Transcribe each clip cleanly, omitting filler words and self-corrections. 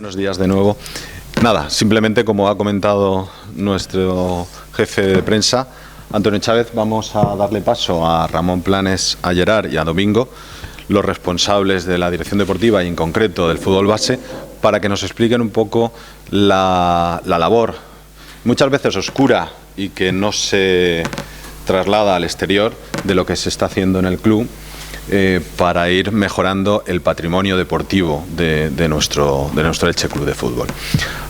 Buenos días de nuevo. Nada, simplemente como ha comentado nuestro jefe de prensa, Antonio Chávez, vamos a darle paso a Ramón Planes, a Gerard y a Domingo, los responsables de la dirección deportiva y en concreto del fútbol base, para que nos expliquen un poco la labor, muchas veces oscura y que no se traslada al exterior, de lo que se está haciendo en el club para ir mejorando el patrimonio deportivo de nuestro Elche Club de Fútbol.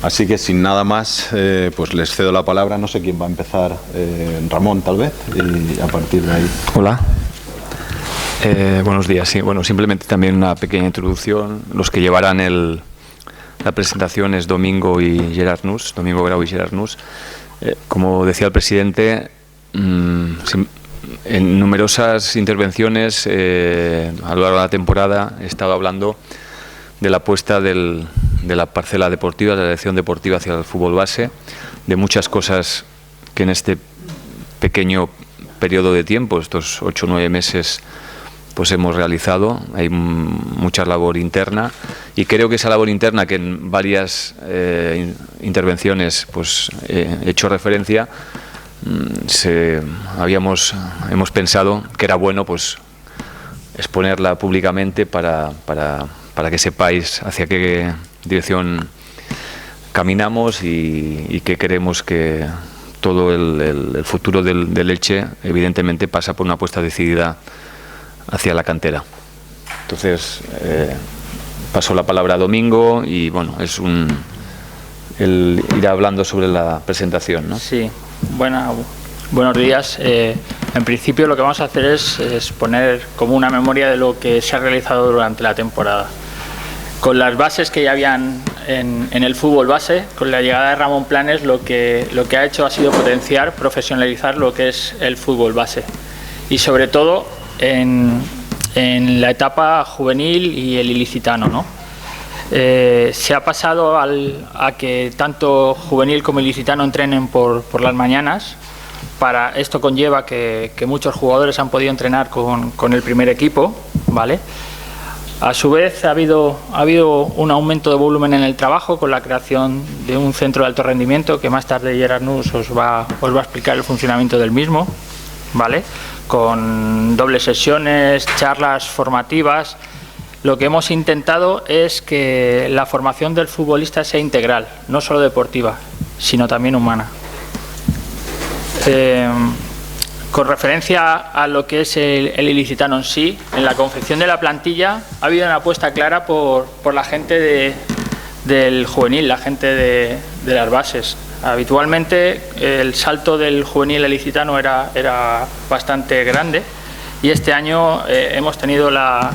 Así que sin nada más, pues les cedo la palabra. No sé quién va a empezar, Ramón tal vez, y a partir de ahí. Hola. Buenos días. Sí, bueno, simplemente también una pequeña introducción. Los que llevarán la presentación es Domingo y Gerard Nus, Domingo Grau y Gerard Nus. Como decía el presidente, en numerosas intervenciones a lo largo de la temporada he estado hablando de la apuesta de la parcela deportiva, de la dirección deportiva hacia el fútbol base, de muchas cosas que en este pequeño periodo de tiempo, estos 8 o 9 meses, pues hemos realizado. Hay mucha labor interna y creo que esa labor interna, que en varias intervenciones pues he hecho referencia, hemos pensado que era bueno pues exponerla públicamente para que sepáis hacia qué dirección caminamos y que queremos que todo el futuro del Elche evidentemente pasa por una apuesta decidida hacia la cantera. Entonces paso la palabra a Domingo y bueno, es el ir hablando sobre la presentación, ¿no? Sí. Buenos días. En principio lo que vamos a hacer es poner como una memoria de lo que se ha realizado durante la temporada. Con las bases que ya habían en el fútbol base, con la llegada de Ramón Planes, lo que ha hecho ha sido potenciar, profesionalizar lo que es el fútbol base. Y sobre todo en la etapa juvenil y el ilicitano, ¿no? Se ha pasado a que tanto juvenil como ilicitano entrenen por las mañanas. Esto conlleva que muchos jugadores han podido entrenar con el primer equipo, ¿vale? A su vez ha habido un aumento de volumen en el trabajo con la creación de un centro de alto rendimiento, que más tarde Gerard Nus os va a explicar el funcionamiento del mismo, ¿vale? Con dobles sesiones, charlas formativas. Lo que hemos intentado es que la formación del futbolista sea integral, no solo deportiva, sino también humana. Con referencia a lo que es el ilicitano en sí, en la confección de la plantilla ha habido una apuesta clara por la gente del juvenil, la gente de las bases. Habitualmente el salto del juvenil al ilicitano era bastante grande y este año hemos tenido la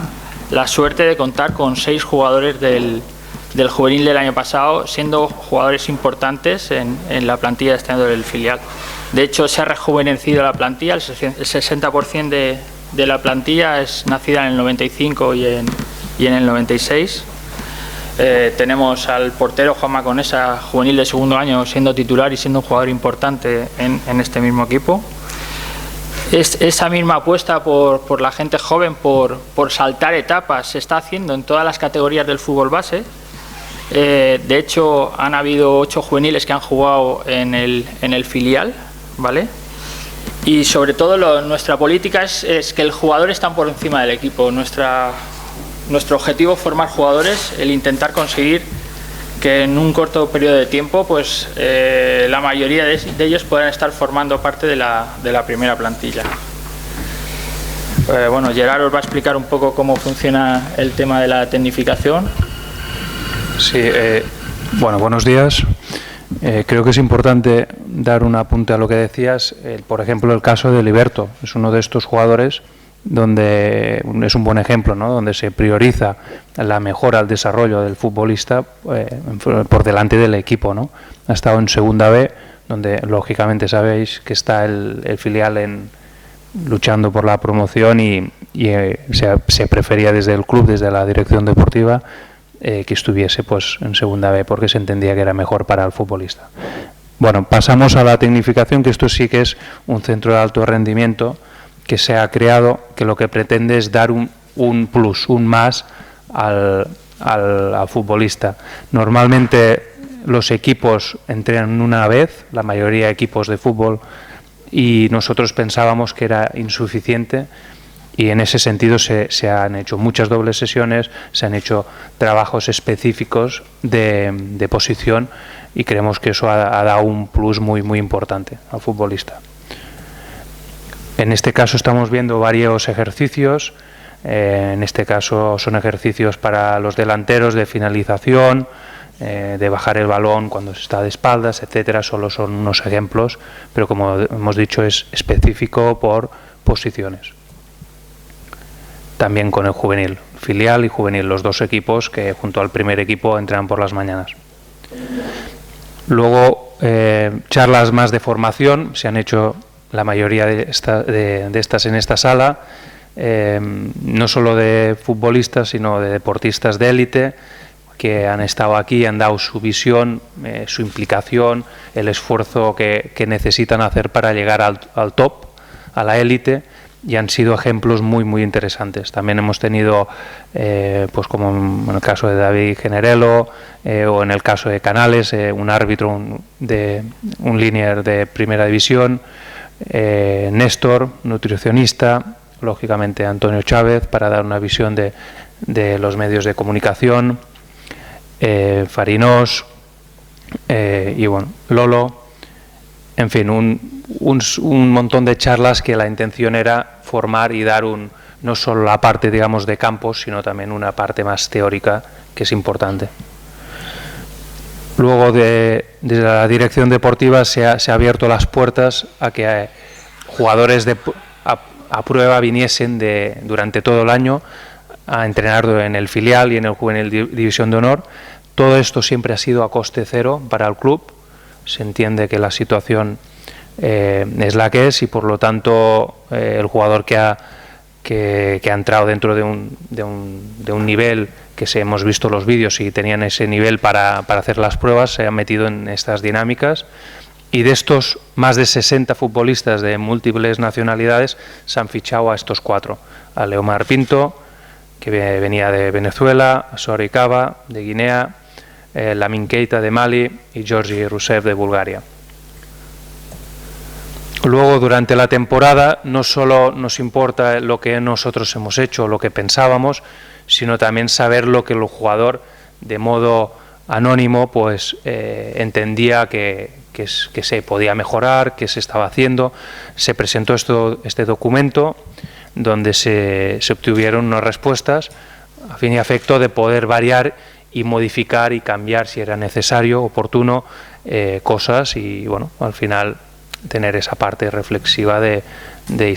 suerte de contar con 6 jugadores del juvenil del año pasado, siendo jugadores importantes en la plantilla de este año del filial. De hecho, se ha rejuvenecido la plantilla, el 60% de la plantilla es nacida en el 95 y en el 96. Tenemos al portero Juanma Conesa, juvenil de segundo año, siendo titular y siendo un jugador importante en este mismo equipo. Esa misma apuesta por la gente joven, por saltar etapas, se está haciendo en todas las categorías del fútbol base. De hecho, han habido 8 juveniles que han jugado en el filial, ¿vale? Y sobre todo nuestra política es que el jugador está por encima del equipo. Nuestro objetivo es formar jugadores, el intentar conseguir que en un corto periodo de tiempo pues la mayoría de ellos puedan estar formando parte de la primera plantilla. Bueno, Gerard os va a explicar un poco cómo funciona el tema de la tecnificación. Sí, bueno, buenos días. Creo que es importante dar un apunte a lo que decías. Por ejemplo, el caso de Liberto es uno de estos jugadores donde es un buen ejemplo, ¿no? Donde se prioriza la mejora, el desarrollo del futbolista por delante del equipo, ¿no? Ha estado en Segunda B, donde lógicamente sabéis que está el filial luchando por la promoción y se prefería desde el club, desde la dirección deportiva, que estuviese pues en Segunda B porque se entendía que era mejor para el futbolista. Bueno, pasamos a la tecnificación, que esto sí que es un centro de alto rendimiento que se ha creado, que lo que pretende es dar un plus, un más al futbolista. Normalmente los equipos entrenan una vez, la mayoría de equipos de fútbol, y nosotros pensábamos que era insuficiente, y en ese sentido se han hecho muchas dobles sesiones, se han hecho trabajos específicos de posición, y creemos que eso ha dado un plus muy, muy importante al futbolista. En este caso estamos viendo varios ejercicios. En este caso son ejercicios para los delanteros de finalización, de bajar el balón cuando se está de espaldas, etcétera. Solo son unos ejemplos, pero como hemos dicho es específico por posiciones. También con el juvenil, filial y juvenil, los dos equipos que junto al primer equipo entrenan por las mañanas. Luego, charlas más de formación, se han hecho la mayoría de estas en esta sala, no solo de futbolistas, sino de deportistas de élite, que han estado aquí, han dado su visión, su implicación, el esfuerzo que necesitan hacer para llegar al top, a la élite, y han sido ejemplos muy, muy interesantes. También hemos tenido, pues como en el caso de David Generelo, o en el caso de Canales, un árbitro, un linear de primera división, Néstor, nutricionista, lógicamente Antonio Chávez, para dar una visión de los medios de comunicación, Farinós, y bueno, Lolo, en fin, un montón de charlas que la intención era formar y dar no solo la parte, digamos, de campos, sino también una parte más teórica, que es importante. Luego, desde la dirección deportiva se ha abierto las puertas a que jugadores a prueba viniesen durante todo el año a entrenar en el filial y en el juvenil División de Honor. Todo esto siempre ha sido a coste cero para el club. Se entiende que la situación es la que es, y por lo tanto el jugador que ha entrado dentro de un nivel que hemos visto los vídeos y tenían ese nivel para hacer las pruebas, se han metido en estas dinámicas, y de estos más de 60 futbolistas de múltiples nacionalidades se han fichado a estos 4, a Leomar Pinto, que venía de Venezuela, a Sory Cava de Guinea, Lamin Keita de Mali y Georgi Rusev de Bulgaria. Luego, durante la temporada, no solo nos importa lo que nosotros hemos hecho, lo que pensábamos, sino también saber lo que el jugador, de modo anónimo, pues entendía que se podía mejorar, que se estaba haciendo. Se presentó este documento donde se obtuvieron unas respuestas a fin y efecto de poder variar y modificar y cambiar, si era necesario, oportuno, cosas, y bueno, al final tener esa parte reflexiva de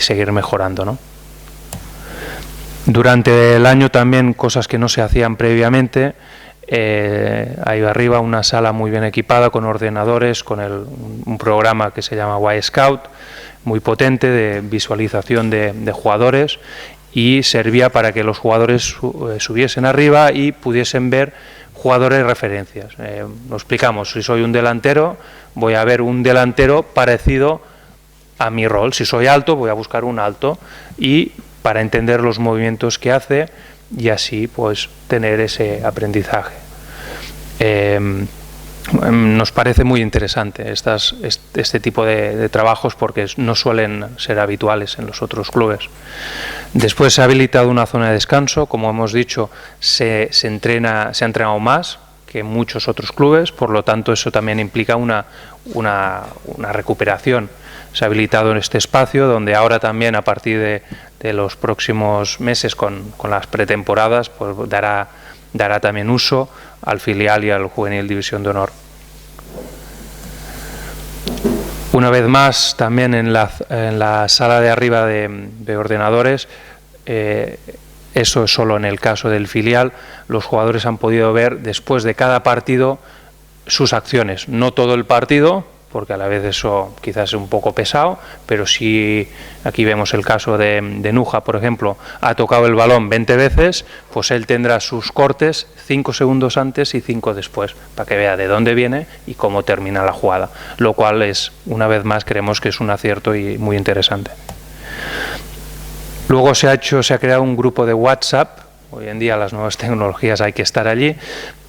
seguir mejorando, ¿no? Durante el año también cosas que no se hacían previamente. Ahí arriba una sala muy bien equipada con ordenadores, con un programa que se llama Y-Scout, muy potente, de visualización de jugadores, y servía para que los jugadores subiesen arriba y pudiesen ver jugadores referencias. Lo explicamos: si soy un delantero, voy a ver un delantero parecido a mi rol. Si soy alto, voy a buscar un alto, y para entender los movimientos que hace, y así pues tener ese aprendizaje. Nos parece muy interesante este tipo de trabajos, porque no suelen ser habituales en los otros clubes. Después se ha habilitado una zona de descanso. Como hemos dicho, se ha entrenado más que en muchos otros clubes, por lo tanto eso también implica una recuperación. Se ha habilitado este espacio donde ahora también, a partir de los próximos meses, con las pretemporadas, pues dará también uso al filial y al juvenil División de Honor. Una vez más, también en la sala de arriba de ordenadores, eso es solo en el caso del filial, los jugadores han podido ver después de cada partido sus acciones, no todo el partido, porque a la vez eso quizás es un poco pesado, pero si aquí vemos el caso de Nuja, por ejemplo, ha tocado el balón 20 veces, pues él tendrá sus cortes 5 segundos antes y 5 después, para que vea de dónde viene y cómo termina la jugada, lo cual es, una vez más, creemos que es un acierto y muy interesante. Luego se ha creado un grupo de WhatsApp Hoy en día las nuevas tecnologías hay que estar allí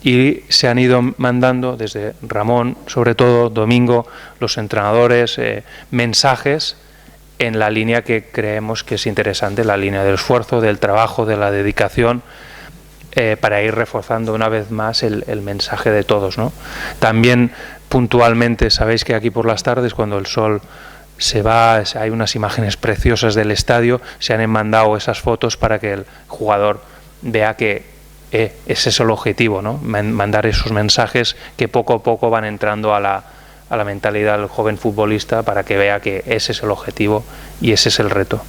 y se han ido mandando desde Ramón, sobre todo Domingo, los entrenadores, mensajes en la línea que creemos que es interesante, la línea del esfuerzo, del trabajo, de la dedicación, para ir reforzando una vez más el mensaje de todos, ¿no? También puntualmente, sabéis que aquí por las tardes, cuando el sol se va, hay unas imágenes preciosas del estadio, se han mandado esas fotos para que el jugador vea que ese es el objetivo, ¿no? Mandar esos mensajes que poco a poco van entrando a la mentalidad del joven futbolista, para que vea que ese es el objetivo y ese es el reto.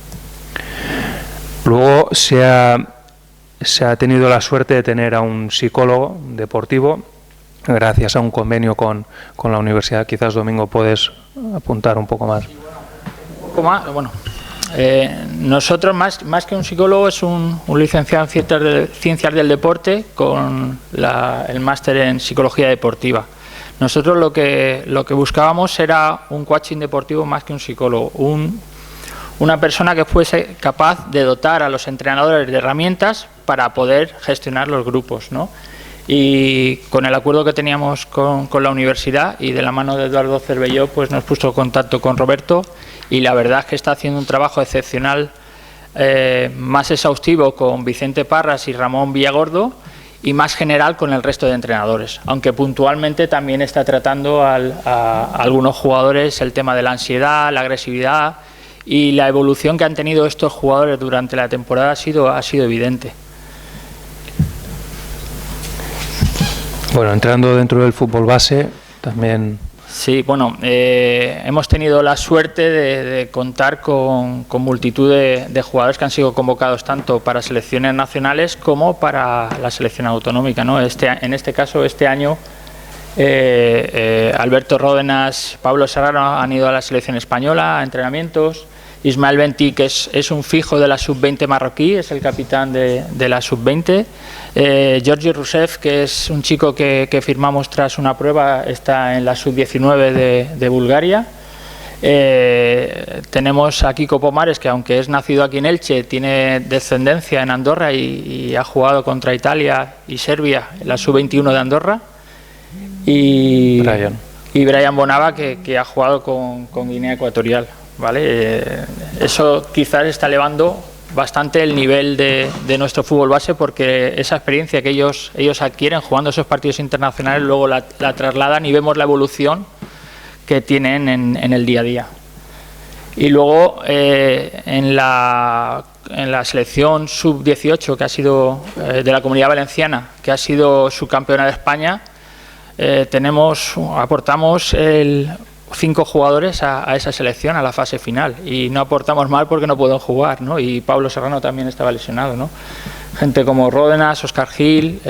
Luego se ha tenido la suerte de tener a un psicólogo deportivo, gracias a un convenio con la universidad. Quizás, Domingo, puedes apuntar un poco más. Bueno, nosotros más que un psicólogo es un licenciado en Ciencias del Deporte con el máster en Psicología Deportiva. Nosotros lo que buscábamos era un coaching deportivo más que un psicólogo, una persona que fuese capaz de dotar a los entrenadores de herramientas para poder gestionar los grupos, ¿no? Y con el acuerdo que teníamos con la universidad y de la mano de Eduardo Cervelló, pues nos puso en contacto con Roberto, y la verdad es que está haciendo un trabajo excepcional, más exhaustivo con Vicente Parras y Ramón Villagordo, y más general con el resto de entrenadores, aunque puntualmente también está tratando a algunos jugadores el tema de la ansiedad, la agresividad, y la evolución que han tenido estos jugadores durante la temporada ha sido evidente. Bueno, entrando dentro del fútbol base, también... Sí, bueno, hemos tenido la suerte de contar con multitud de jugadores que han sido convocados tanto para selecciones nacionales como para la selección autonómica, ¿no? En este caso, este año, Alberto Ródenas, Pablo Serrano han ido a la selección española a entrenamientos. Ismael Benti, que es un fijo de la sub-20 marroquí, es el capitán de la sub-20. Georgi Rousseff, que es un chico que firmamos tras una prueba, está en la sub-19 de Bulgaria. Tenemos a Kiko Pomares, que aunque es nacido aquí en Elche, tiene descendencia en Andorra y ha jugado contra Italia y Serbia en la sub-21 de Andorra. Y Brian Bonava, que ha jugado con Guinea Ecuatorial. ¿Vale? Eso quizás está elevando bastante el nivel de nuestro fútbol base, porque esa experiencia que ellos adquieren jugando esos partidos internacionales luego la trasladan y vemos la evolución que tienen en el día a día. Y luego en la selección sub-18, que ha sido de la Comunidad Valenciana, que ha sido subcampeona de España, aportamos 5 jugadores a esa selección, a la fase final, y no aportamos mal porque no pueden jugar, ¿no? Y Pablo Serrano también estaba lesionado, ¿no? Gente como Ródenas, Óscar Gil,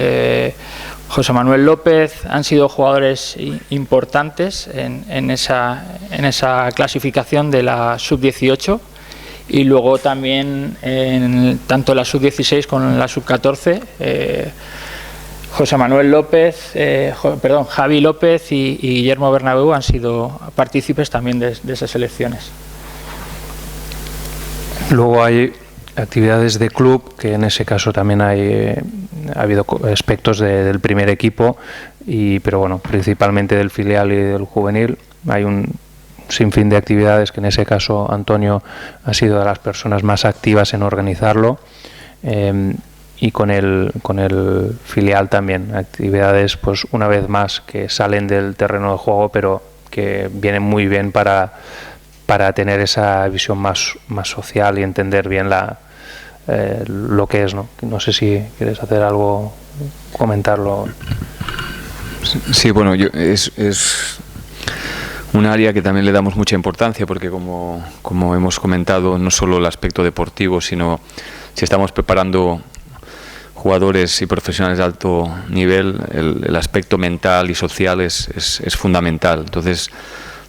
José Manuel López han sido jugadores importantes en esa clasificación de la sub-18, y luego también tanto la sub-16 como en la sub-14 José Manuel López, Javi López y Guillermo Bernabéu han sido partícipes también de esas selecciones. Luego hay actividades de club, que en ese caso también ha habido aspectos del primer equipo, pero bueno, principalmente del filial y del juvenil. Hay un sinfín de actividades que en ese caso Antonio ha sido de las personas más activas en organizarlo. Y con el filial también, actividades, pues una vez más, que salen del terreno de juego, pero que vienen muy bien para tener esa visión más social y entender bien lo que es, ¿no? No sé si quieres hacer algo, comentarlo. Sí, bueno, es un área que también le damos mucha importancia, porque como hemos comentado, no solo el aspecto deportivo, sino si estamos preparando jugadores y profesionales de alto nivel, el aspecto mental y social es fundamental. Entonces,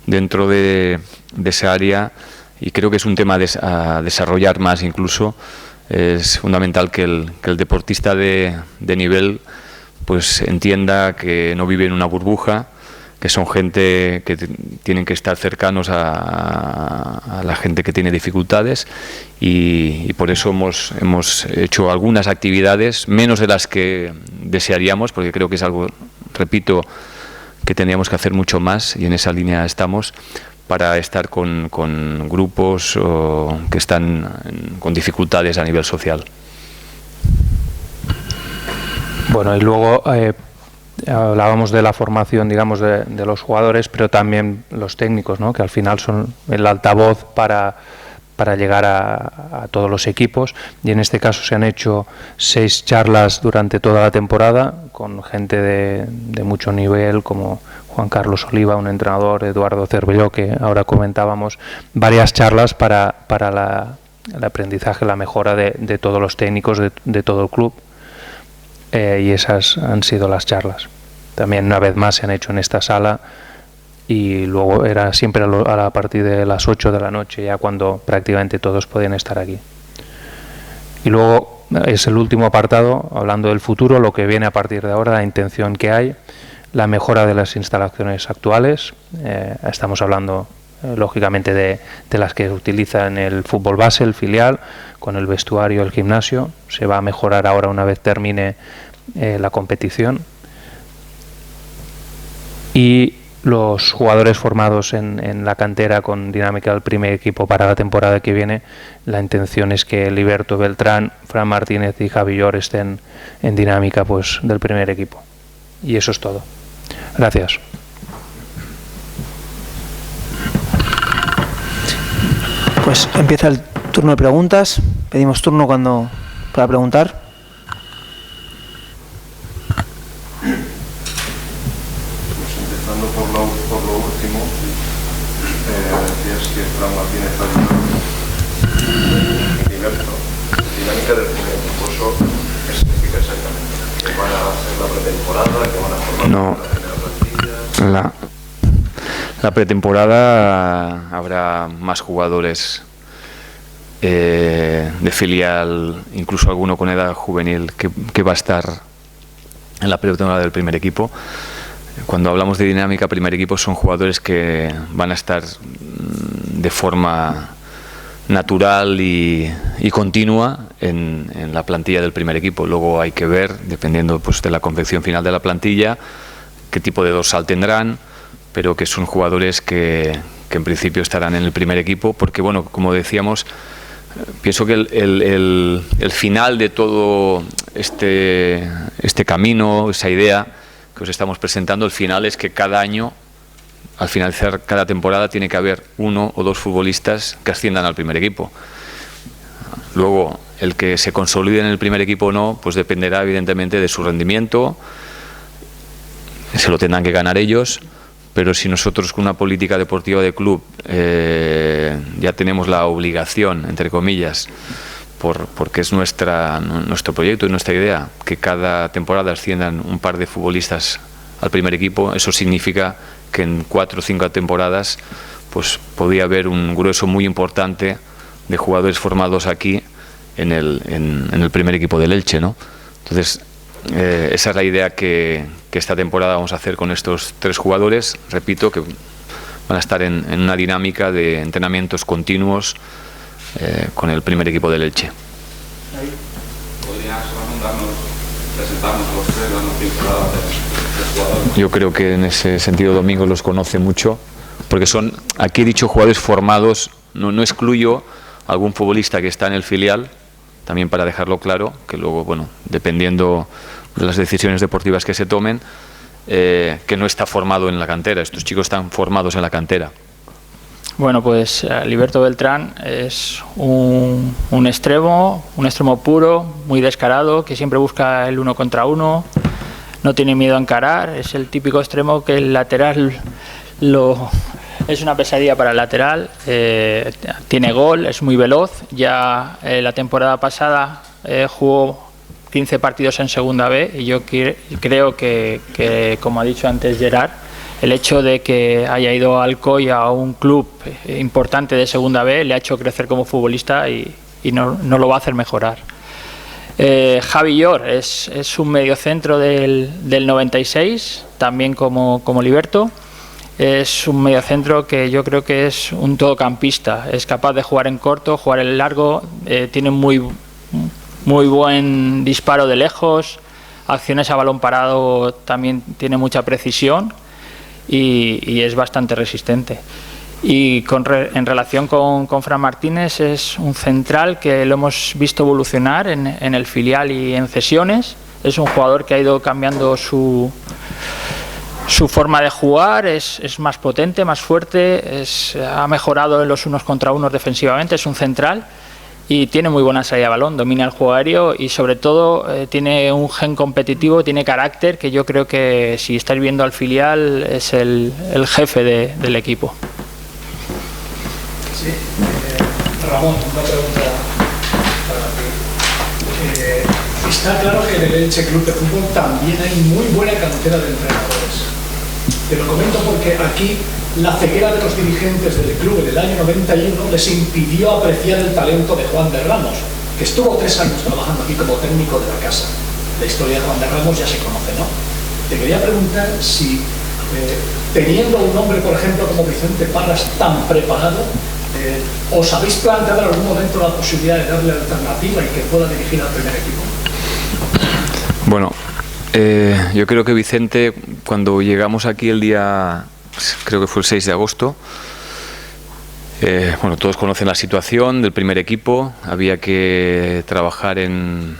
dentro de esa área, y creo que es un tema a desarrollar más incluso, es fundamental que el deportista de nivel pues entienda que no vive en una burbuja, son gente que tienen que estar cercanos a la gente que tiene dificultades, y por eso hemos hecho algunas actividades, menos de las que desearíamos, porque creo que es algo, repito, que tendríamos que hacer mucho más, y en esa línea estamos, para estar con grupos que están con dificultades a nivel social. Bueno, y luego hablábamos de la formación, digamos, de los jugadores, pero también los técnicos, ¿no?, que al final son el altavoz para llegar a todos los equipos, y en este caso se han hecho 6 charlas durante toda la temporada con gente de mucho nivel, como Juan Carlos Oliva, un entrenador, Eduardo Cervelló, que ahora comentábamos, varias charlas para el aprendizaje, la mejora de todos los técnicos de todo el club. Y esas han sido las charlas. También una vez más se han hecho en esta sala, y luego era siempre a partir de las 8 de la noche, ya cuando prácticamente todos podían estar aquí. Y luego es el último apartado, hablando del futuro, lo que viene a partir de ahora, la intención que hay, la mejora de las instalaciones actuales. Estamos hablando lógicamente de las que se utilizan en el fútbol base, el filial, con el vestuario, el gimnasio. Se va a mejorar ahora una vez termine la competición. Y los jugadores formados en la cantera con dinámica del primer equipo para la temporada que viene, la intención es que Liberto Beltrán, Fran Martínez y Javi Llor estén en dinámica, pues, del primer equipo. Y eso es todo. Gracias. Pues empieza el turno de preguntas. Pedimos turno para preguntar. Empezando por lo último, decías que Fran Martínez y Liberto, dinámica del primer equipo, ¿eso qué significa exactamente? ¿Que van a hacer la pretemporada? ¿Que van a formar la primera plantilla? La pretemporada habrá más jugadores de filial, incluso alguno con edad juvenil que va a estar en la pretemporada del primer equipo. Cuando hablamos de dinámica primer equipo, son jugadores que van a estar de forma natural y continua en la plantilla del primer equipo. Luego hay que ver, dependiendo, pues, de la confección final de la plantilla, qué tipo de dorsal tendrán, pero que son jugadores que en principio estarán en el primer equipo, porque, bueno, como decíamos, pienso que el final de todo este camino, esa idea que os estamos presentando, el final es que cada año, al finalizar cada temporada, tiene que haber 1 o 2 futbolistas que asciendan al primer equipo. Luego, el que se consolide en el primer equipo o no, pues dependerá evidentemente de su rendimiento, se lo tendrán que ganar ellos, pero si nosotros con una política deportiva de club ya tenemos la obligación, entre comillas, porque es nuestro proyecto y nuestra idea, que cada temporada asciendan un par de futbolistas al primer equipo, eso significa que en 4 o 5 temporadas pues podría haber un grueso muy importante de jugadores formados aquí en el primer equipo del Elche, ¿no? Entonces, esa es la idea que esta temporada vamos a hacer con estos 3 jugadores. Repito, que van a estar en una dinámica de entrenamientos continuos con el primer equipo del Elche. ¿Podrías presentarnos los 3, darnos pinceladas de jugadores? Yo creo que en ese sentido Domingo los conoce mucho, porque aquí he dicho jugadores formados, no excluyo algún futbolista que está en el filial, también para dejarlo claro, que luego, bueno, dependiendo de las decisiones deportivas que se tomen, que no está formado en la cantera. Estos chicos están formados en la cantera. Bueno, pues Liberto Beltrán es un extremo puro, muy descarado, que siempre busca el 1 contra 1, no tiene miedo a encarar, es el típico extremo que el lateral es una pesadilla para el lateral, tiene gol, es muy veloz. Ya la temporada pasada jugó 15 partidos en Segunda B, y yo creo que, como ha dicho antes Gerard, el hecho de que haya ido al Alcoy, a un club importante de Segunda B, le ha hecho crecer como futbolista y no lo va a hacer mejorar. Javi Llor es un mediocentro del 96, también como Liberto. Es un mediocentro que yo creo que es un todocampista. Es capaz de jugar en corto, jugar en largo, tiene muy buen disparo de lejos, acciones a balón parado también tiene mucha precisión y es bastante resistente. Y en relación con Fran Martínez, es un central que lo hemos visto evolucionar en el filial y en cesiones. Es un jugador que ha ido cambiando su forma de jugar, es más potente, más fuerte, ha mejorado en los unos contra unos defensivamente, es un central y tiene muy buena salida de balón, domina el juego aéreo y sobre todo tiene un gen competitivo, tiene carácter, que yo creo que si estáis viendo al filial es el jefe del equipo. Sí, Ramón, una pregunta para ti. Está claro que en el Elche Club de Fútbol también hay muy buena cantera de entrenadores. Te lo comento porque aquí la ceguera de los dirigentes del club en el año 91 les impidió apreciar el talento de Juan de Ramos, que estuvo 3 años trabajando aquí como técnico de la casa. La historia de Juan de Ramos ya se conoce, ¿no? Te quería preguntar si, teniendo un hombre, por ejemplo, como Vicente Parras tan preparado, ¿os habéis planteado en algún momento la posibilidad de darle alternativa y que pueda dirigir al primer equipo? Bueno, yo creo que Vicente, cuando llegamos aquí el día, creo que fue el 6 de agosto, bueno, todos conocen la situación del primer equipo, había que trabajar en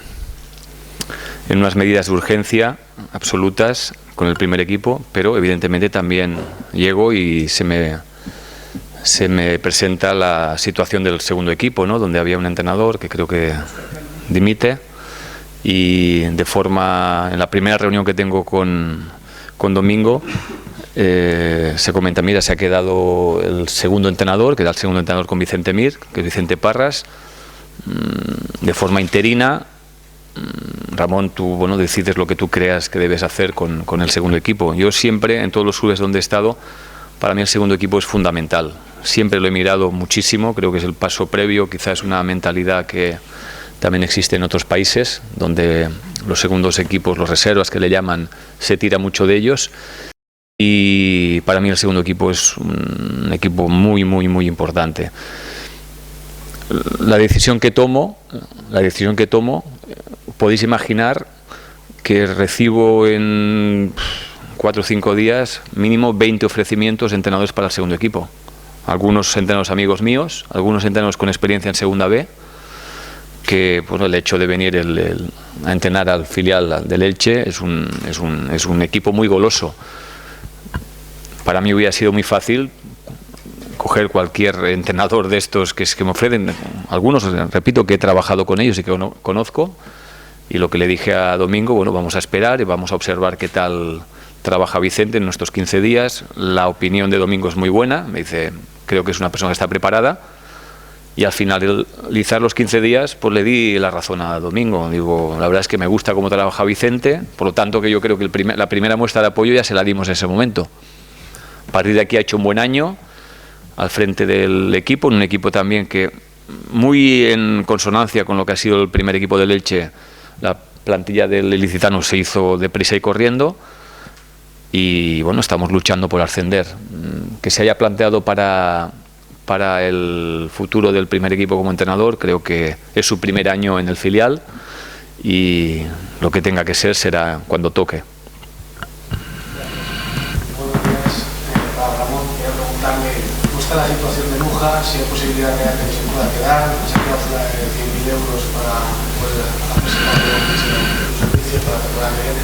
unas medidas de urgencia absolutas con el primer equipo, pero evidentemente también llego y se me presenta la situación del segundo equipo, ¿no? Donde había un entrenador que creo que dimite y en la primera reunión que tengo con Domingo se comenta, mira, se ha quedado el segundo entrenador, queda el segundo entrenador con Vicente Mir, que es Vicente Parras, de forma interina. Ramón, tú, bueno, decides lo que tú creas que debes hacer con el segundo equipo. Yo siempre, en todos los clubes donde he estado, para mí el segundo equipo es fundamental. Siempre lo he mirado muchísimo, creo que es el paso previo, quizás una mentalidad que también existe en otros países, donde los segundos equipos, los reservas que le llaman, se tira mucho de ellos. Y para mí el segundo equipo es un equipo muy importante. La decisión que tomo, podéis imaginar que recibo en 4 o 5 días mínimo 20 ofrecimientos de entrenadores para el segundo equipo. Algunos entrenadores amigos míos, algunos entrenadores con experiencia en Segunda B, que bueno, el hecho de venir a entrenar al filial del Elche es un equipo muy goloso. Para mí hubiera sido muy fácil coger cualquier entrenador de estos que me ofrecen. Algunos, repito, que he trabajado con ellos y que conozco, y lo que le dije a Domingo, bueno, vamos a esperar y vamos a observar qué tal trabaja Vicente en nuestros 15 días. La opinión de Domingo es muy buena, me dice, creo que es una persona que está preparada. Y al finalizar los 15 días, pues le di la razón a Domingo. Digo, la verdad es que me gusta cómo trabaja Vicente, por lo tanto que yo creo que la primera muestra de apoyo ya se la dimos en ese momento. A partir de aquí ha hecho un buen año al frente del equipo, en un equipo también que, muy en consonancia con lo que ha sido el primer equipo del Elche, la plantilla del ilicitano se hizo deprisa y corriendo, y bueno, estamos luchando por ascender. Que se haya planteado para el futuro del primer equipo como entrenador, creo que es su primer año en el filial y lo que tenga que ser será cuando toque. Buenos días, Ramón, quería preguntarle cómo está la situación de Nuja, si hay posibilidad de que se pueda quedar, esa cláusula de 100.000 euros para poder hacerse los servicios para la temporada que viene.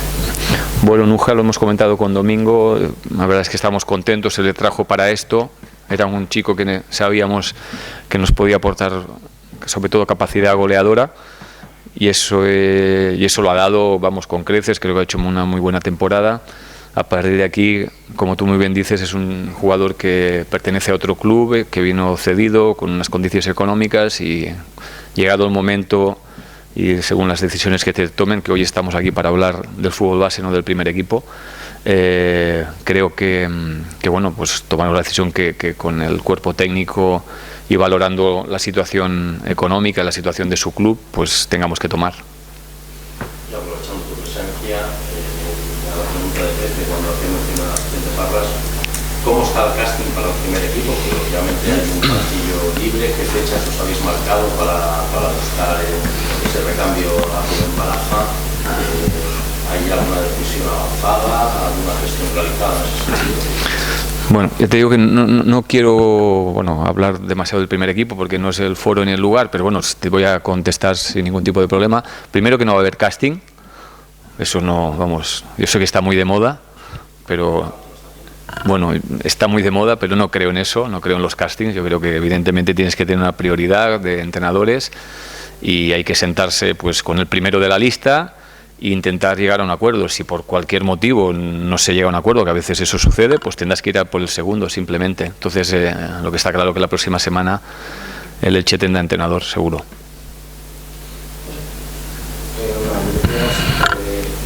Bueno, Nuja lo hemos comentado con Domingo, la verdad es que estamos contentos, se le trajo para esto. Era un chico que sabíamos que nos podía aportar, sobre todo, capacidad goleadora, y eso lo ha dado, vamos, con creces. Creo que ha hecho una muy buena temporada. A partir de aquí, como tú muy bien dices, es un jugador que pertenece a otro club, que vino cedido con unas condiciones económicas, y llegado el momento y según las decisiones que te tomen, que hoy estamos aquí para hablar del fútbol base, no del primer equipo, creo que bueno, pues tomamos la decisión que con el cuerpo técnico y valorando la situación económica, la situación de su club, pues tengamos que tomar. Y aprovechando tu presencia, la pregunta de cuando hacemos encima de Parras, ¿Cómo está el casting para el primer equipo? Porque obviamente hay un banquillo libre. ¿Qué fechas os habéis marcado para buscar ese recambio a Rubén Baraja? ¿Hay alguna decisión avanzada, alguna gestión realizada en ese sentido? Bueno, ya te digo que no quiero hablar demasiado del primer equipo porque no es el foro ni el lugar, pero bueno, te voy a contestar sin ningún tipo de problema. Primero, que no va a haber casting. Eso no, vamos, yo sé que está muy de moda, pero bueno, está muy de moda, pero no creo en eso, no creo en los castings. Yo creo que evidentemente tienes que tener una prioridad de entrenadores y hay que sentarse pues con el primero de la lista e intentar llegar a un acuerdo. Si por cualquier motivo no se llega a un acuerdo, que a veces eso sucede, pues tendrás que ir a por el segundo simplemente. Entonces, lo que está claro que la próxima semana el Elche tendrá entrenador, seguro.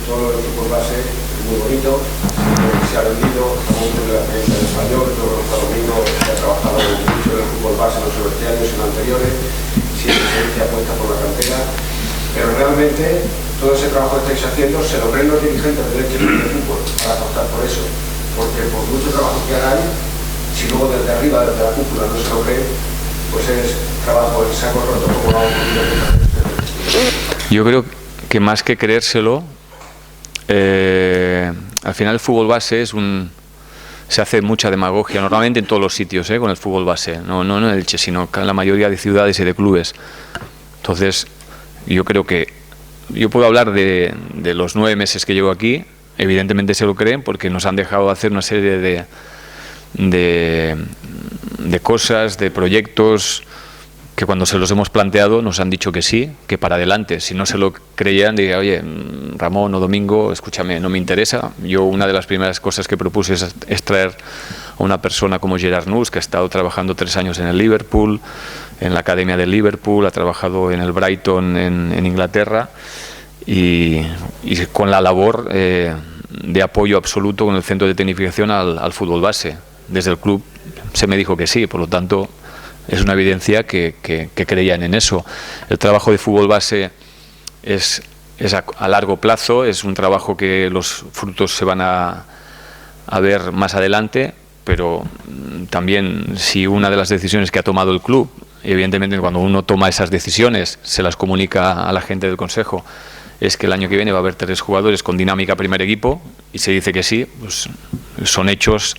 Todo el fútbol base es muy bonito, se ha vendido a mucho de la prensa en español. Yo conozco a Domingo, que ha trabajado mucho en el fútbol base en los 20 años y en anteriores, siempre se apuesta por la cantera, pero realmente todo ese trabajo que estáis haciendo se lo creen los dirigentes del Elche de fútbol para apostar por eso, porque por mucho trabajo que hagáis, si luego desde arriba, desde la cúpula no se lo creen, pues es trabajo en saco roto como lo hemos podido hacer. Yo creo que más que creérselo, al final el fútbol base se hace mucha demagogia, normalmente en todos los sitios, con el fútbol base, no en el Elche, sino en la mayoría de ciudades y de clubes. Entonces, yo creo que yo puedo hablar de los 9 meses que llevo aquí. Evidentemente se lo creen porque nos han dejado hacer una serie de cosas, de proyectos que cuando se los hemos planteado nos han dicho que sí, que para adelante. Si no se lo creían, diría, oye, Ramón o Domingo, escúchame, no me interesa. Yo una de las primeras cosas que propuse es traer a una persona como Gerard Nuss, que ha estado trabajando 3 años en el Liverpool, en la Academia del Liverpool, ha trabajado en el Brighton en Inglaterra y con la labor de apoyo absoluto con el centro de tecnificación al fútbol base. Desde el club se me dijo que sí, por lo tanto es una evidencia que creían en eso. El trabajo de fútbol base es a largo plazo, es un trabajo que los frutos se van a ver más adelante, pero también si una de las decisiones que ha tomado el club, evidentemente cuando uno toma esas decisiones se las comunica a la gente del consejo, es que el año que viene va a haber 3 jugadores con dinámica primer equipo y se dice que sí, pues son hechos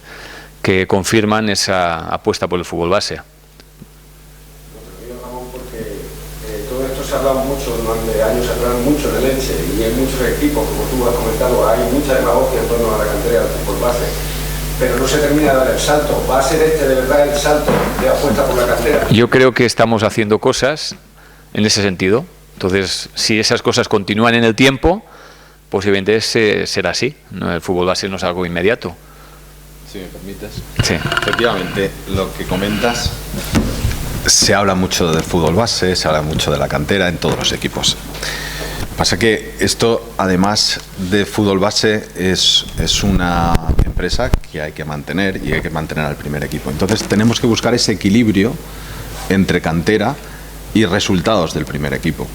que confirman esa apuesta por el fútbol base. Todo esto se ha hablado mucho durante años, se ha hablado mucho en el Elche y en muchos equipos, como tú has comentado, hay mucha demagogia en torno a la cantera del fútbol base, pero no se termina de dar el salto. ¿Va a ser de verdad el salto de apuesta por la cantera? Yo creo que estamos haciendo cosas en ese sentido. Entonces, si esas cosas continúan en el tiempo, posiblemente será así. El fútbol base no es algo inmediato. Si me permites. Sí. Efectivamente, lo que comentas, se habla mucho del fútbol base, se habla mucho de la cantera en todos los equipos. Pasa que esto, además de fútbol base, es una empresa que hay que mantener y hay que mantener al primer equipo. Entonces tenemos que buscar ese equilibrio entre cantera y resultados del primer equipo.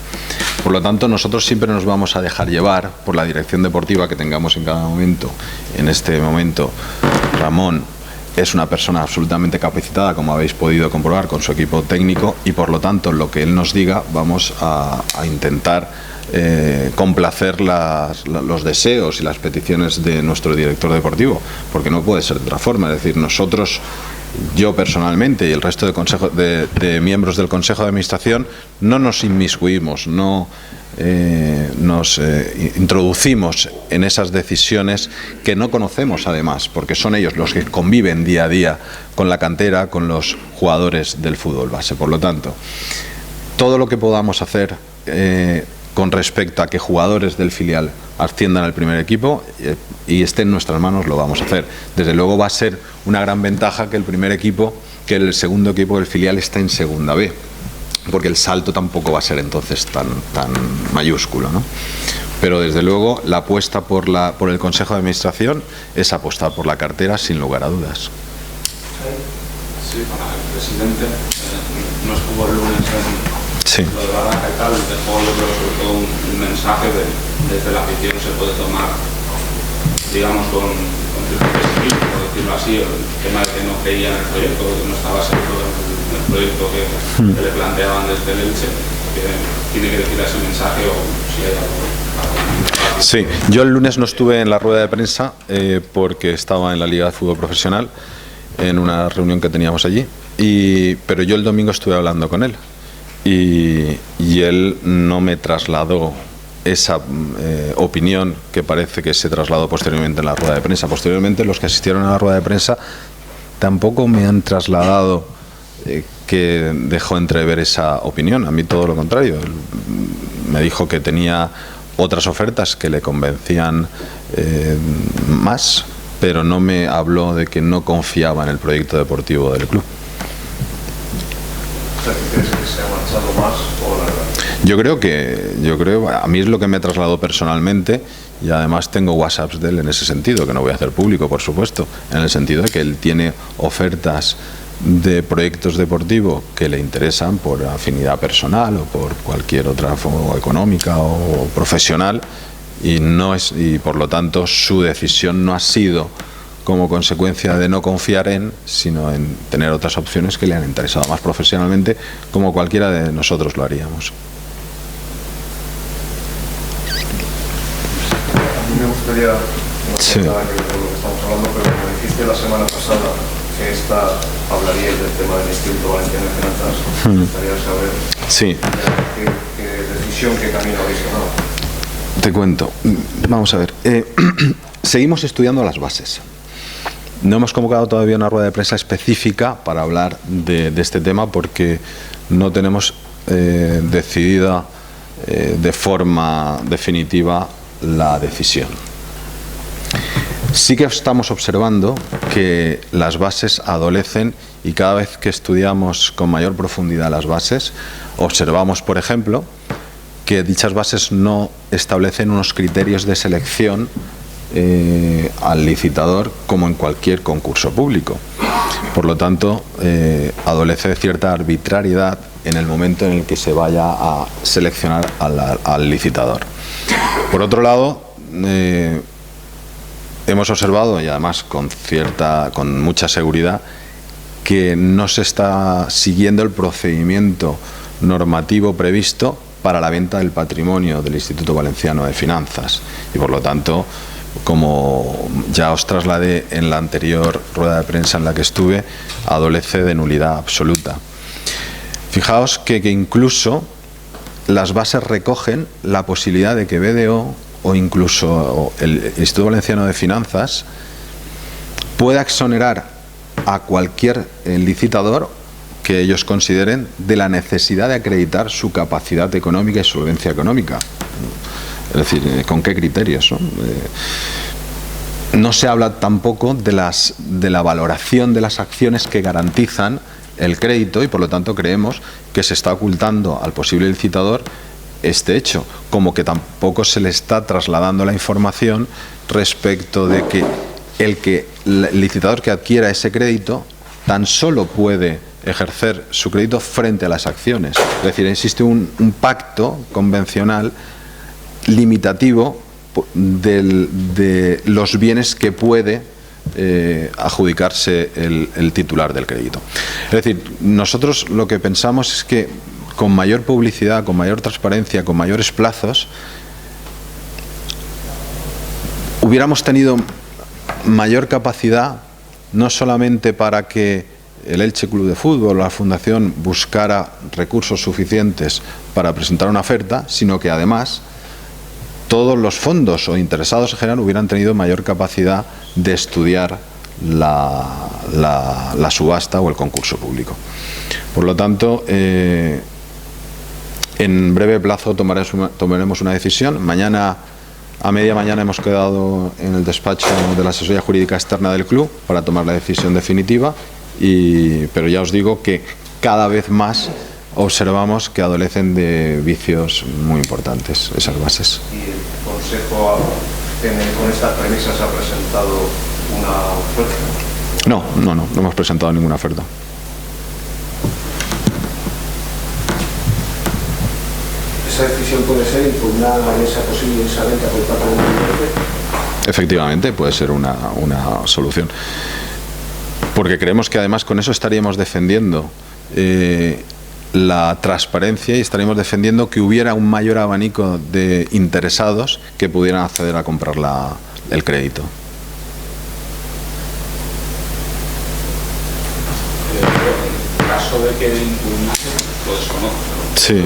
Por lo tanto, nosotros siempre nos vamos a dejar llevar por la dirección deportiva que tengamos en cada momento. En este momento, Ramón es una persona absolutamente capacitada, como habéis podido comprobar, con su equipo técnico, y por lo tanto, lo que él nos diga, vamos a intentar complacer los deseos y las peticiones de nuestro director deportivo, porque no puede ser de otra forma. Es decir, nosotros, yo personalmente y el resto de miembros del Consejo de Administración, no nos inmiscuimos, no nos introducimos en esas decisiones que no conocemos, además, porque son ellos los que conviven día a día con la cantera, con los jugadores del fútbol base. Por lo tanto, todo lo que podamos hacer con respecto a que jugadores del filial asciendan al primer equipo y esté en nuestras manos, lo vamos a hacer. Desde luego va a ser una gran ventaja que el segundo equipo del filial esté en segunda B, porque el salto tampoco va a ser entonces tan mayúsculo, ¿no? Pero desde luego la apuesta por el Consejo de Administración es apostar por la cartera sin lugar a dudas. Sí, para el presidente, no estuvo el lunes sí. Lo de Baraja y tal, dejó yo creo sobre todo un mensaje desde la afición se puede tomar digamos, con el pesimismo, por decirlo así, el tema de que no creía en el proyecto, que no estaba seguro en el proyecto que le planteaban desde el Elche, que tiene que decir ese mensaje o si hay algo. Sí, yo el lunes no estuve en la rueda de prensa porque estaba en la Liga de Fútbol Profesional en una reunión que teníamos allí, pero yo el domingo estuve hablando con él y él no me trasladó esa opinión que parece que se trasladó posteriormente en la rueda de prensa. Posteriormente los que asistieron a la rueda de prensa tampoco me han trasladado que dejó entrever esa opinión. A mí todo lo contrario. Él me dijo que tenía otras ofertas que le convencían más, pero no me habló de que no confiaba en el proyecto deportivo del club. ¿Crees que se ha marchado más o la verdad? Yo creo, a mí es lo que me trasladó personalmente, y además tengo WhatsApps de él en ese sentido, que no voy a hacer público, por supuesto, en el sentido de que él tiene ofertas de proyectos deportivos que le interesan por afinidad personal o por cualquier otra forma económica o profesional, y por lo tanto su decisión no ha sido como consecuencia de no confiar sino en tener otras opciones que le han interesado más profesionalmente, como cualquiera de nosotros lo haríamos. A mí me gustaría, no tiene nada que ver con lo que estamos hablando, pero como dijiste la semana pasada que hablaríais del tema del Instituto Valenciano de Finanzas, me gustaría saber qué decisión, qué camino habéis tomado. Te cuento, vamos a ver, seguimos estudiando las bases. No hemos convocado todavía una rueda de prensa específica para hablar de este tema porque no tenemos decidida de forma definitiva la decisión. Sí que estamos observando que las bases adolecen, y cada vez que estudiamos con mayor profundidad las bases, observamos, por ejemplo, que dichas bases no establecen unos criterios de selección al licitador como en cualquier concurso público. Por lo tanto, adolece de cierta arbitrariedad en el momento en el que se vaya a seleccionar al licitador. Por otro lado, hemos observado, y además con mucha seguridad, que no se está siguiendo el procedimiento normativo previsto para la venta del patrimonio del Instituto Valenciano de Finanzas, y por lo tanto, como ya os trasladé en la anterior rueda de prensa en la que estuve, adolece de nulidad absoluta. Fijaos que incluso las bases recogen la posibilidad de que BDO o incluso el Instituto Valenciano de Finanzas pueda exonerar a cualquier licitador que ellos consideren de la necesidad de acreditar su capacidad económica y solvencia económica. Es decir, ¿con qué criterios? No se habla tampoco de la valoración de las acciones que garantizan el crédito, y por lo tanto creemos que se está ocultando al posible licitador este hecho, como que tampoco se le está trasladando la información respecto de que el licitador que adquiera ese crédito tan solo puede ejercer su crédito frente a las acciones. Es decir, existe un pacto convencional limitativo de los bienes que puede adjudicarse el titular del crédito. Es decir, nosotros lo que pensamos es que con mayor publicidad, con mayor transparencia, con mayores plazos, hubiéramos tenido mayor capacidad, no solamente para que el Elche Club de Fútbol o la Fundación buscara recursos suficientes para presentar una oferta, sino que además todos los fondos o interesados en general hubieran tenido mayor capacidad de estudiar la subasta o el concurso público. Por lo tanto, en breve plazo tomaremos una decisión. Mañana, a media mañana, hemos quedado en el despacho de la asesoría jurídica externa del club para tomar la decisión definitiva, pero ya os digo que cada vez más observamos que adolecen de vicios muy importantes esas bases. ¿Y el Consejo con estas premisas ha presentado una oferta? No hemos presentado ninguna oferta. ¿Esa decisión puede ser impugnada en esa posible venta por parte del Consejo? Efectivamente, puede ser una solución. Porque creemos que además con eso estaríamos defendiendo la transparencia y estaríamos defendiendo que hubiera un mayor abanico de interesados que pudieran acceder a comprar el crédito. En caso de que impugnase, lo desconozco. Sí.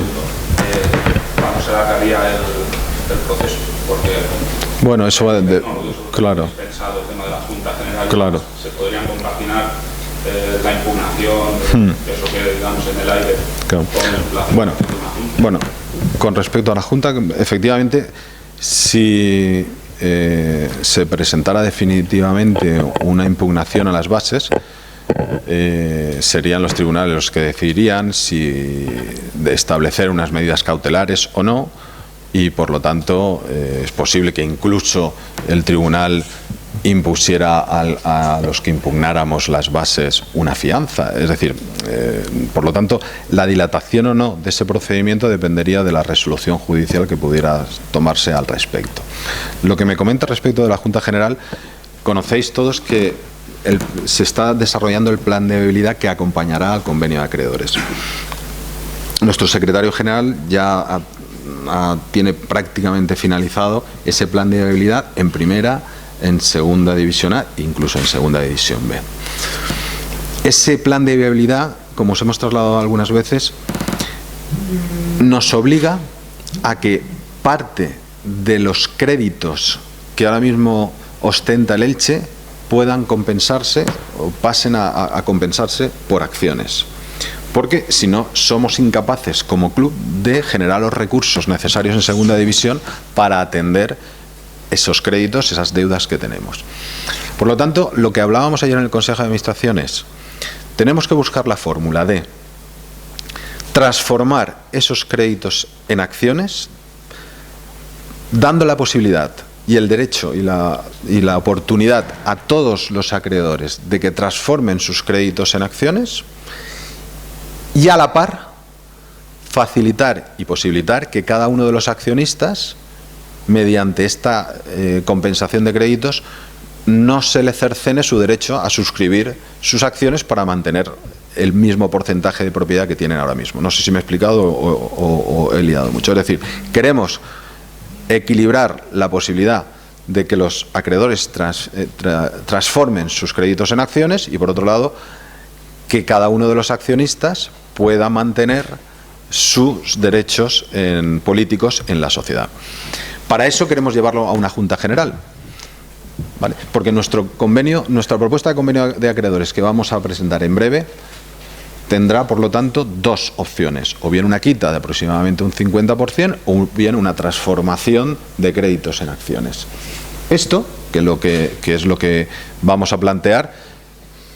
¿Cuándo se acabaría el proceso? Porque bueno, eso va de claro. Pensado el tema de la Junta General, claro. Se podrían compaginar la impugnación, eso que digamos en el aire, claro. Con el plazo bueno, de una Junta. Bueno, con respecto a la Junta, efectivamente, si se presentara definitivamente una impugnación a las bases, serían los tribunales los que decidirían si de establecer unas medidas cautelares o no, y por lo tanto es posible que incluso el tribunal impusiera a los que impugnáramos las bases una fianza. Es decir, por lo tanto, la dilatación o no de ese procedimiento dependería de la resolución judicial que pudiera tomarse al respecto. Lo que me comenta respecto de la Junta General, conocéis todos que se está desarrollando el plan de viabilidad que acompañará al convenio de acreedores. Nuestro secretario general ya tiene prácticamente finalizado ese plan de viabilidad en primera, en segunda división A e incluso en segunda división B. Ese plan de viabilidad, como os hemos trasladado algunas veces, nos obliga a que parte de los créditos que ahora mismo ostenta el Elche puedan compensarse o pasen a compensarse por acciones. Porque si no, somos incapaces como club de generar los recursos necesarios en segunda división para atender esos créditos, esas deudas que tenemos. Por lo tanto, lo que hablábamos ayer en el Consejo de Administración es, tenemos que buscar la fórmula de transformar esos créditos en acciones, dando la posibilidad y el derecho y la oportunidad a todos los acreedores de que transformen sus créditos en acciones, y a la par facilitar y posibilitar que cada uno de los accionistas, mediante esta compensación de créditos, no se le cercene su derecho a suscribir sus acciones para mantener el mismo porcentaje de propiedad que tienen ahora mismo. No sé si me he explicado o he liado mucho. Es decir, queremos equilibrar la posibilidad de que los acreedores transformen sus créditos en acciones y, por otro lado, que cada uno de los accionistas pueda mantener sus derechos políticos en la sociedad. Para eso queremos llevarlo a una Junta General, ¿vale? Porque nuestra propuesta de convenio de acreedores que vamos a presentar en breve tendrá, por lo tanto, dos opciones: o bien una quita de aproximadamente un 50% o bien una transformación de créditos en acciones. Esto, que es lo que vamos a plantear,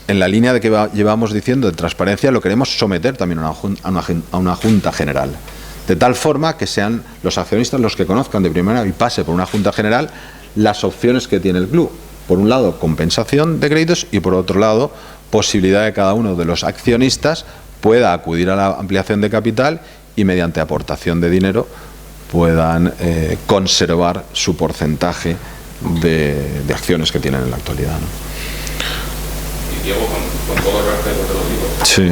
en la línea de que llevamos diciendo de transparencia, lo queremos someter también a una Junta General, de tal forma que sean los accionistas los que conozcan de primera y pase por una Junta General las opciones que tiene el club. Por un lado, compensación de créditos y, por otro lado, posibilidad de que cada uno de los accionistas pueda acudir a la ampliación de capital y, mediante aportación de dinero, puedan conservar su porcentaje de acciones que tienen en la actualidad, ¿no? Diego, con todo el respeto te lo digo, sí.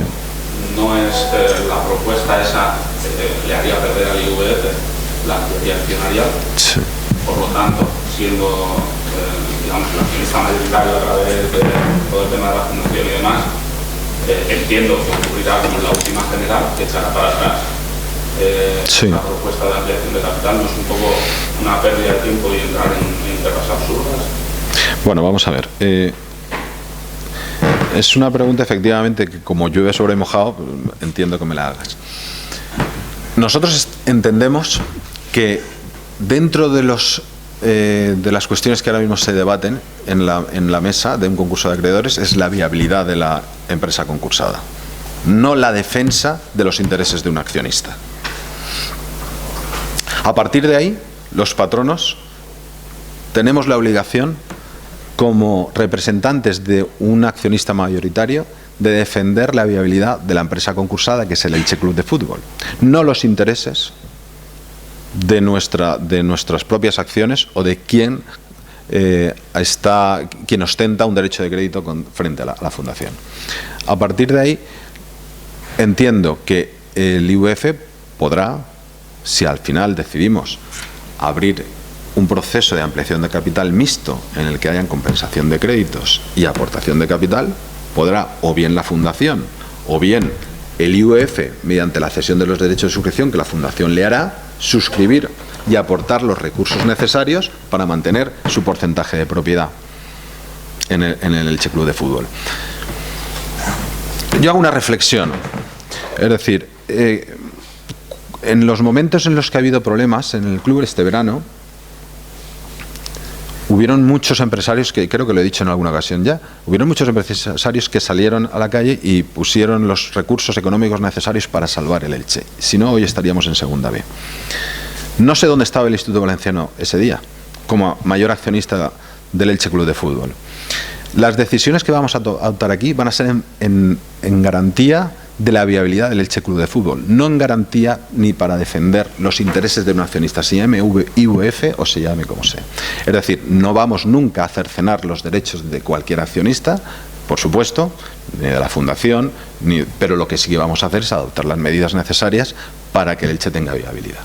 No es la propuesta esa le haría perder al IVF la actividad accionarial, sí. Por lo tanto, siendo digamos el accionista mayoritario a través de todo el tema de la fundación y demás, entiendo que ocurrirá como en la última general, que echará para atrás sí. La propuesta de ampliación de capital. ¿No es un poco una pérdida de tiempo y entrar en guerras absurdas? Bueno, vamos a ver. Es una pregunta, efectivamente, que como llueve sobre mojado, entiendo que me la hagas. Nosotros entendemos que dentro de las cuestiones que ahora mismo se debaten en la mesa de un concurso de acreedores es la viabilidad de la empresa concursada, no la defensa de los intereses de un accionista. A partir de ahí, los patronos tenemos la obligación, como representantes de un accionista mayoritario, de defender la viabilidad de la empresa concursada, que es el Elche Club de Fútbol, no los intereses de nuestras propias acciones o de quien está quien ostenta un derecho de crédito frente a la fundación. A partir de ahí, entiendo que el IUF podrá, si al final decidimos abrir un proceso de ampliación de capital mixto en el que hayan compensación de créditos y aportación de capital, podrá o bien la fundación o bien el IUF, mediante la cesión de los derechos de suscripción que la fundación le hará, suscribir y aportar los recursos necesarios para mantener su porcentaje de propiedad en el Elche Club de Fútbol. Yo hago una reflexión, es decir, en los momentos en los que ha habido problemas en el club este verano, hubieron muchos empresarios, que creo que lo he dicho en alguna ocasión ya, hubieron muchos empresarios que salieron a la calle y pusieron los recursos económicos necesarios para salvar el Elche. Si no, hoy estaríamos en Segunda B. No sé dónde estaba el Instituto Valenciano ese día, como mayor accionista del Elche Club de Fútbol. Las decisiones que vamos a adoptar aquí van a ser en garantía de la viabilidad del Elche Club de Fútbol, no en garantía ni para defender los intereses de un accionista, se llame IUF o se llame como sea. Es decir, no vamos nunca a cercenar los derechos de cualquier accionista, por supuesto, ni de la fundación, pero lo que sí que vamos a hacer es adoptar las medidas necesarias para que el Elche tenga viabilidad.